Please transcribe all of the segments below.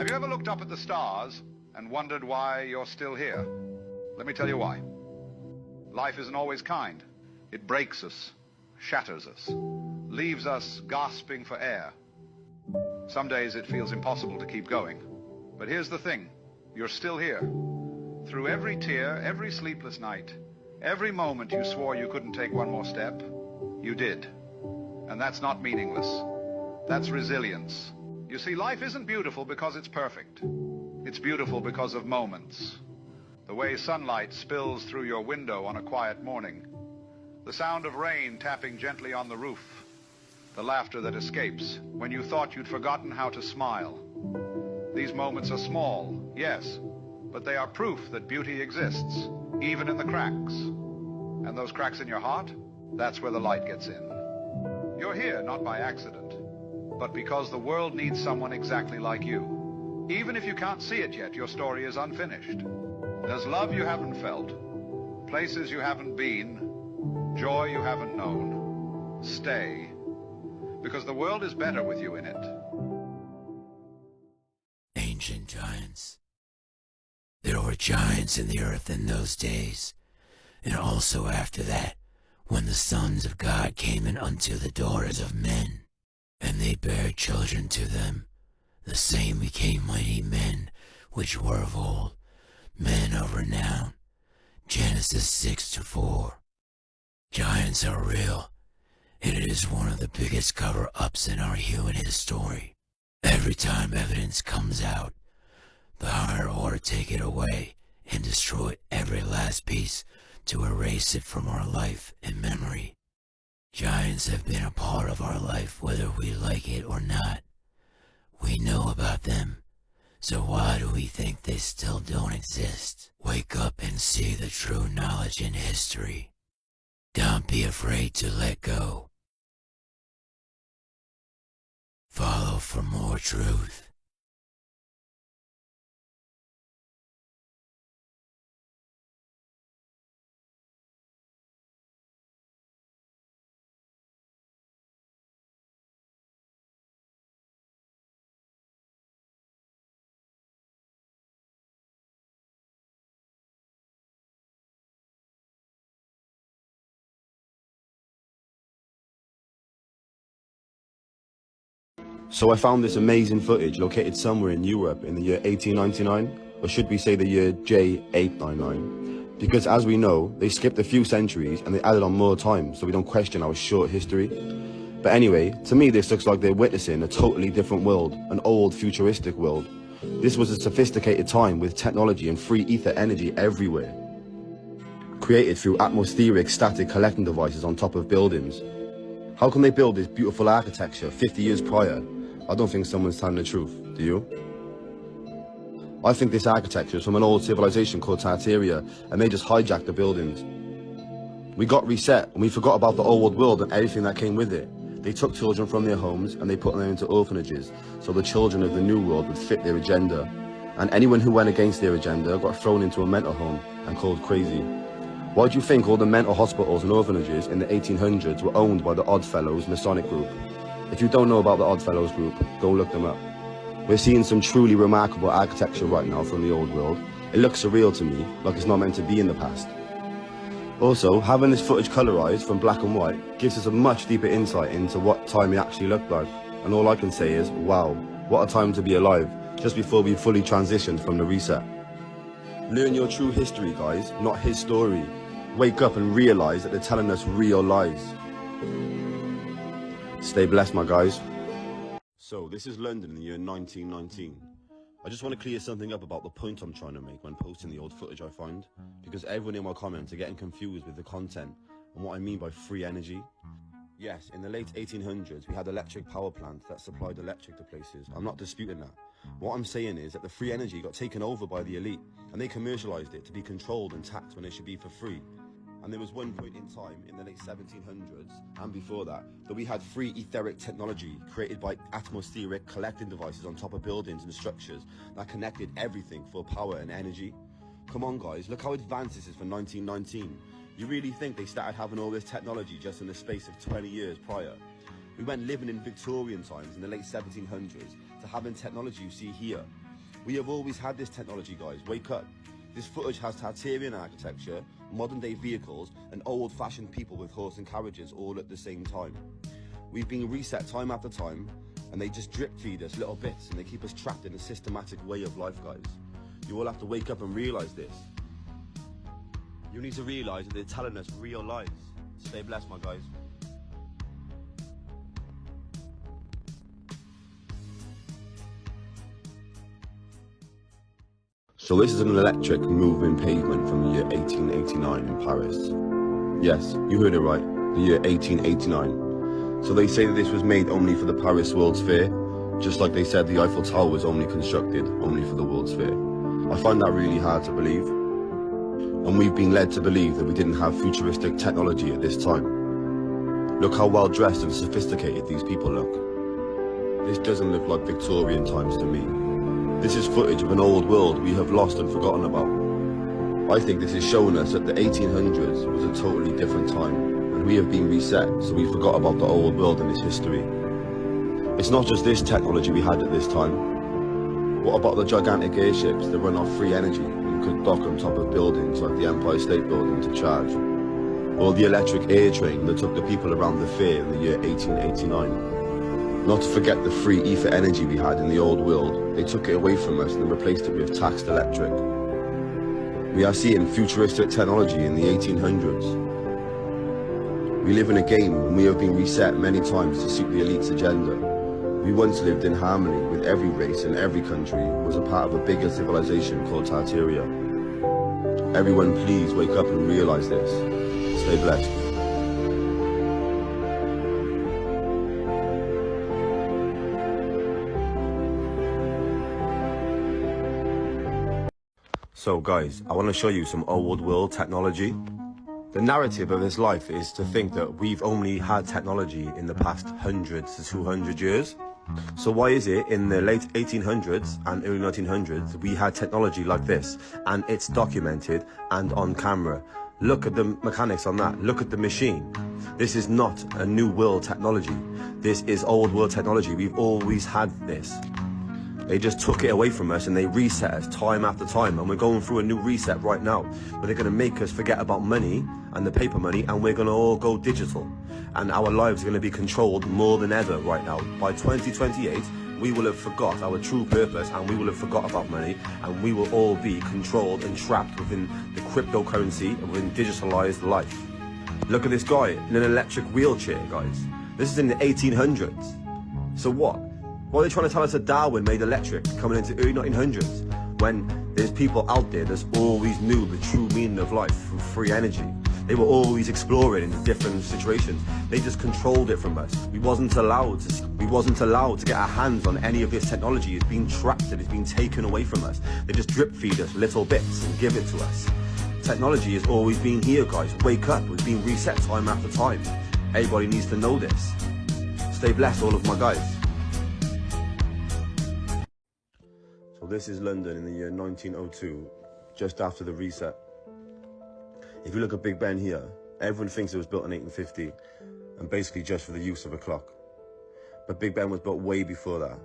Have you ever looked up at the stars and wondered why you're still here? Let me tell you why. Life isn't always kind. It breaks us, shatters us, leaves us gasping for air. Some days it feels impossible to keep going. But here's the thing, you're still here. Through every tear, every sleepless night, every moment you swore you couldn't take one more step, you did. And that's not meaningless. That's resilience. You see, life isn't beautiful because it's perfect. It's beautiful because of moments. The way sunlight spills through your window on a quiet morning. The sound of rain tapping gently on the roof. The laughter that escapes when you thought you'd forgotten how to smile. These moments are small, yes, but they are proof that beauty exists, even in the cracks. And those cracks in your heart, that's where the light gets in. You're here not by accident, but because the world needs someone exactly like you. Even if you can't see it yet, your story is unfinished. There's love you haven't felt, places you haven't been, joy you haven't known. Stay, because the world is better with you in it. Ancient giants. There were giants in the earth in those days, and also after that, when the sons of God came in unto the daughters of men, and they bare children to them, the same became mighty men, which were of old, men of renown. Genesis 6-4. Giants are real, and it is one of the biggest cover-ups in our human history. Every time evidence comes out, the higher order take it away and destroy every last piece to erase it from our life and memory. Giants have been a part of our life whether we like it or not. We know about them, so why do we think they still don't exist? Wake up and see the true knowledge in history. Don't be afraid to let go. Follow for more truth. So I found this amazing footage located somewhere in Europe in the year 1899, or should we say the year J899, because as we know, they skipped a few centuries and they added on more time so we don't question our short history. But anyway, to me this looks like they're witnessing a totally different world, an old futuristic world. This was a sophisticated time with technology and free ether energy everywhere, created through atmospheric static collecting devices on top of buildings. How can they build this beautiful architecture 50 years prior? I don't think someone's telling the truth, do you? I think this architecture is from an old civilization called Tartaria, and they just hijacked the buildings. We got reset and we forgot about the old world and everything that came with it. They took children from their homes and they put them into orphanages, so the children of the new world would fit their agenda. And anyone who went against their agenda got thrown into a mental home and called crazy. Why do you think all the mental hospitals and orphanages in the 1800s were owned by the Oddfellows Masonic group? If you don't know about the Oddfellows group, go look them up. We're seeing some truly remarkable architecture right now from the old world. It looks surreal to me, like it's not meant to be in the past. Also, having this footage colorized from black and white gives us a much deeper insight into what time it actually looked like. And all I can say is, wow, what a time to be alive, just before we fully transitioned from the reset. Learn your true history, guys, not his story. Wake up and realize that they're telling us real lies. Stay blessed, my guys. So, this is London in the year 1919. I just want to clear something up about the point I'm trying to make when posting the old footage I find, because everyone in my comments are getting confused with the content and what I mean by free energy. Yes, in the late 1800s, we had electric power plants that supplied electric to places. I'm not disputing that. What I'm saying is that the free energy got taken over by the elite, and they commercialized it to be controlled and taxed when it should be for free. And there was one point in time in the late 1700s and before that we had free etheric technology created by atmospheric collecting devices on top of buildings and structures that connected everything for power and energy. Come on guys, look how advanced this is for 1919. You really think they started having all this technology just in the space of 20 years prior? We went living in Victorian times in the late 1700s to having technology you see here. We have always had this technology, guys. Wake up. This footage has Tartarian architecture, modern-day vehicles, and old-fashioned people with horse and carriages all at the same time. We've been reset time after time, and they just drip-feed us little bits, and they keep us trapped in a systematic way of life, guys. You all have to wake up and realise this. You need to realise that they're telling us real lies. Stay blessed, my guys. So this is an electric moving pavement from the year 1889 in Paris. Yes, you heard it right, the year 1889. So they say that this was made only for the Paris World's Fair, just like they said the Eiffel Tower was only constructed only for the World's Fair. I find that really hard to believe. And we've been led to believe that we didn't have futuristic technology at this time. Look how well dressed and sophisticated these people look. This doesn't look like Victorian times to me. This is footage of an old world we have lost and forgotten about. I think this is showing us that the 1800s was a totally different time, and we have been reset, so we forgot about the old world and its history. It's not just this technology we had at this time. What about the gigantic airships that run off free energy and could dock on top of buildings like the Empire State Building to charge? Or the electric air train that took the people around the fair in the year 1889? Not to forget the free ether energy we had in the old world. They took it away from us and replaced it with taxed electric. We are seeing futuristic technology in the 1800s. We live in a game and we have been reset many times to suit the elite's agenda. We once lived in harmony with every race and every country was a part of a bigger civilization called Tartaria. Everyone please wake up and realise this. Stay blessed. So guys, I want to show you some old world technology. The narrative of this life is to think that we've only had technology in the past 100 to 200 years. So why is it in the late 1800s and early 1900s we had technology like this, and it's documented and on camera? Look at the mechanics on that, look at the machine. This is not a new world technology. This is old world technology. We've always had this. They just took it away from us and they reset us time after time, and we're going through a new reset right now where they're going to make us forget about money and the paper money, and we're going to all go digital, and our lives are going to be controlled more than ever right now. By 2028 we will have forgot our true purpose, and we will have forgot about money, and we will all be controlled and trapped within the cryptocurrency and within digitalized life. Look at this guy in an electric wheelchair, guys. This is in the 1800s. So what? Why are they trying to tell us that Darwin made electric coming into early 1900s when there's people out there that always knew the true meaning of life through free energy? They were always exploring in different situations. They just controlled it from us. We wasn't allowed to get our hands on any of this technology. It's been trapped and it's been taken away from us. They just drip feed us little bits and give it to us. Technology has always been here, guys. Wake up. We've been reset time after time. Everybody needs to know this. Stay blessed, all of my guys. So this is London in the year 1902, just after the reset. If you look at Big Ben here, everyone thinks it was built in 1850 and basically just for the use of a clock. But Big Ben was built way before that.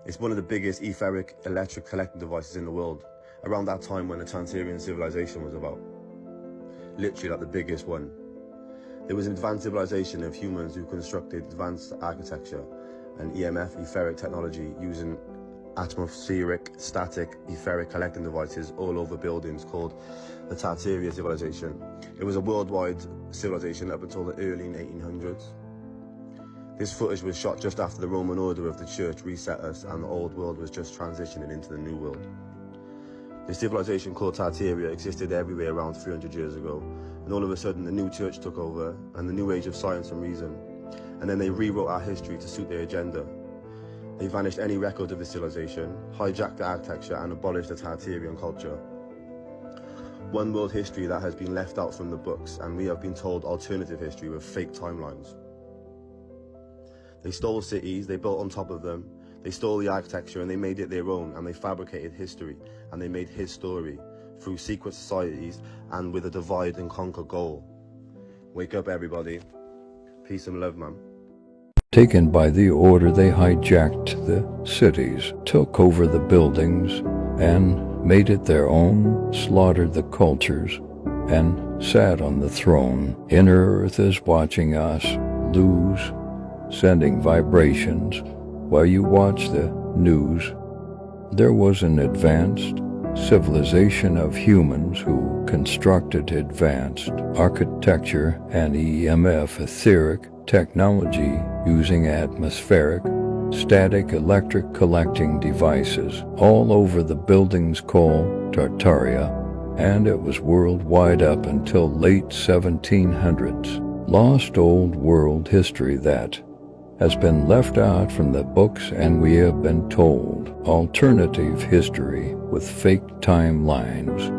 It's one of the biggest etheric electric collecting devices in the world, around that time when the Tartarian civilization was about. Literally like the biggest one. There was an advanced civilization of humans who constructed advanced architecture and EMF etheric technology using atmospheric, static, etheric collecting devices all over buildings called the Tartarian civilization. It was a worldwide civilization up until the early 1800s. This footage was shot just after the Roman order of the church reset us and the old world was just transitioning into the new world. The civilization called Tartaria existed everywhere around 300 years ago, and all of a sudden the new church took over and the new age of science and reason, and then they rewrote our history to suit their agenda. They vanished any record of the civilization, hijacked the architecture and abolished the Tartarian culture. One world history that has been left out from the books, and we have been told alternative history with fake timelines. They stole cities, they built on top of them, they stole the architecture and they made it their own, and they fabricated history and they made his story through secret societies and with a divide and conquer goal. Wake up everybody. Peace and love, man. Taken by the order, they hijacked the cities, took over the buildings, and made it their own, slaughtered the cultures, and sat on the throne. Inner Earth is watching us lose, sending vibrations while you watch the news. There was an advanced civilization of humans who constructed advanced architecture and EMF etheric technology using atmospheric, static electric collecting devices all over the buildings called Tartaria, and it was worldwide up until late 1700s. Lost old world history that has been left out from the books, and we have been told alternative history with fake timelines.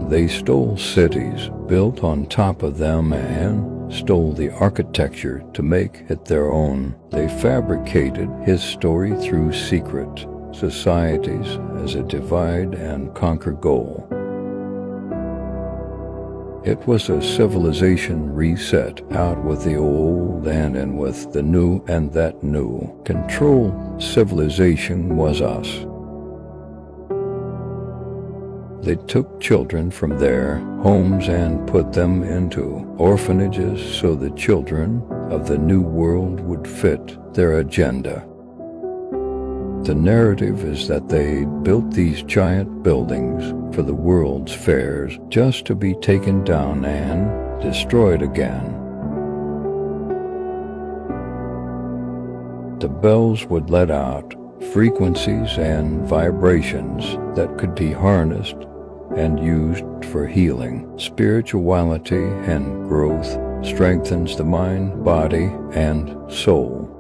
They stole cities, built on top of them, and stole the architecture to make it their own. They fabricated his story through secret societies as a divide and conquer goal. It was a civilization reset, out with the old and in with the new, and that new control civilization was us. They took children from their homes and put them into orphanages so the children of the new world would fit their agenda. The narrative is that they built these giant buildings for the world's fairs just to be taken down and destroyed again. The bells would let out frequencies and vibrations that could be harnessed and used for healing. Spirituality and growth strengthens the mind, body, and soul.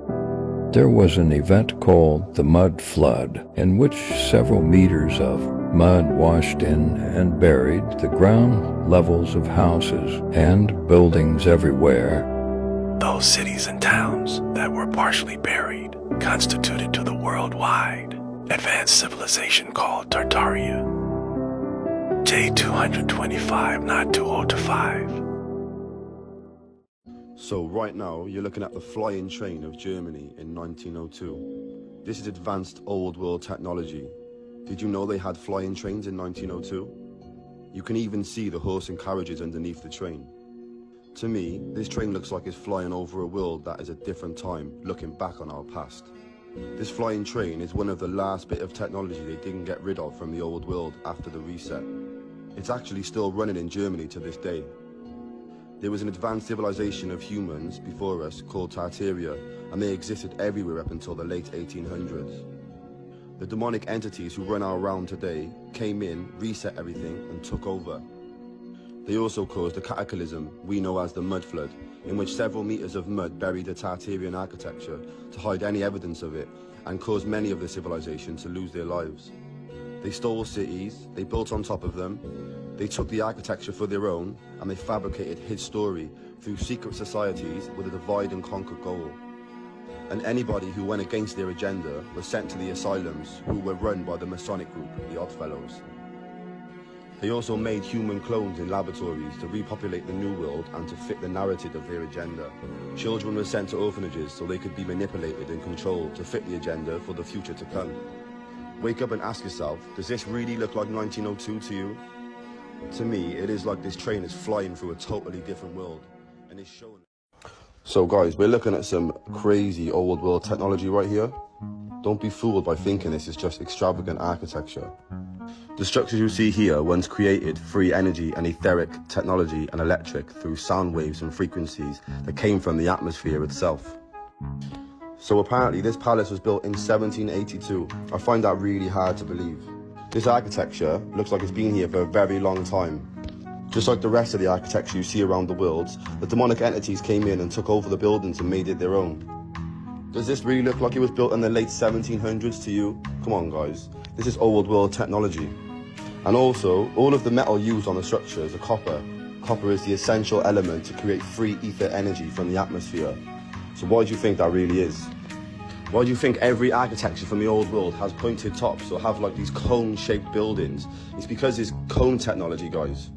There was an event called the Mud Flood, in which several meters of mud washed in and buried the ground levels of houses and buildings everywhere. Those cities and towns that were partially buried constituted to the worldwide advanced civilization called Tartaria. J225, not 2025. So right now, you're looking at the flying train of Germany in 1902. This is advanced old world technology. Did you know they had flying trains in 1902? You can even see the horse and carriages underneath the train. To me, this train looks like it's flying over a world that is a different time, looking back on our past. This flying train is one of the last bit of technology they didn't get rid of from the old world after the reset. It's actually still running in Germany to this day. There was an advanced civilization of humans before us called Tartaria, and they existed everywhere up until the late 1800s. The demonic entities who run our realm today came in, reset everything, and took over. They also caused a cataclysm we know as the Mud Flood, in which several meters of mud buried the Tartarian architecture to hide any evidence of it, and caused many of the civilization to lose their lives. They stole cities, they built on top of them, they took the architecture for their own, and they fabricated his story through secret societies with a divide and conquer goal. And anybody who went against their agenda was sent to the asylums, who were run by the Masonic group, the Oddfellows. They also made human clones in laboratories to repopulate the New World and to fit the narrative of their agenda. Children were sent to orphanages so they could be manipulated and controlled to fit the agenda for the future to come. Wake up and ask yourself, does this really look like 1902 to you? To me, it is like this train is flying through a totally different world, and it's showing. So guys, we're looking at some crazy old world technology right here. Don't be fooled by thinking this is just extravagant architecture. The structures you see here once created free energy and etheric technology and electric through sound waves and frequencies that came from the atmosphere itself. So apparently this palace was built in 1782. I find that really hard to believe. This architecture looks like it's been here for a very long time. Just like the rest of the architecture you see around the world, the demonic entities came in and took over the buildings and made it their own. Does this really look like it was built in the late 1700s to you? Come on guys, this is old world technology. And also, all of the metal used on the structures are copper. Copper is the essential element to create free ether energy from the atmosphere. So why do you think that really is? Why do you think every architecture from the old world has pointed tops or have like these cone-shaped buildings? It's because it's cone technology, guys.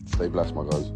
Stay blessed, my guys.